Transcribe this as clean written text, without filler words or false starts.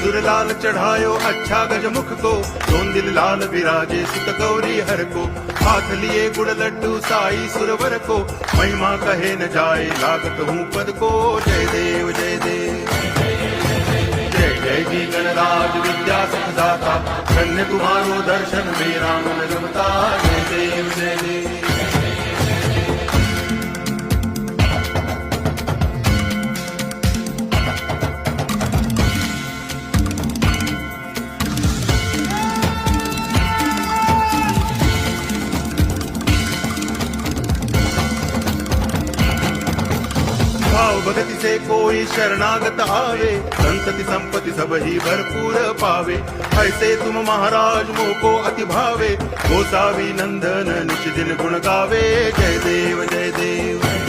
सिंदूर लाल चढ़ायो अच्छा गजमुख को, दोन दिल लाल विराजे सुत गौरी हर को, हाथ लिए गुड़ लड्डू साई सुरवर को, महिमा कहे न जाए लागत हूँ पद को। जय देव जय देव जय जय जी गणराज विद्या सुखदाता, धन्य तुम्हारो दर्शन मेरा मन रमता। जय देव जय देव भाव भगति से कोई शरणागत आवे, संतति संपत्ति सब ही भरपूर पावे। ऐसे तुम महाराज मोको अति भावे, गोसावी नंदन निश दिन गुण गावे। जय देव जय देव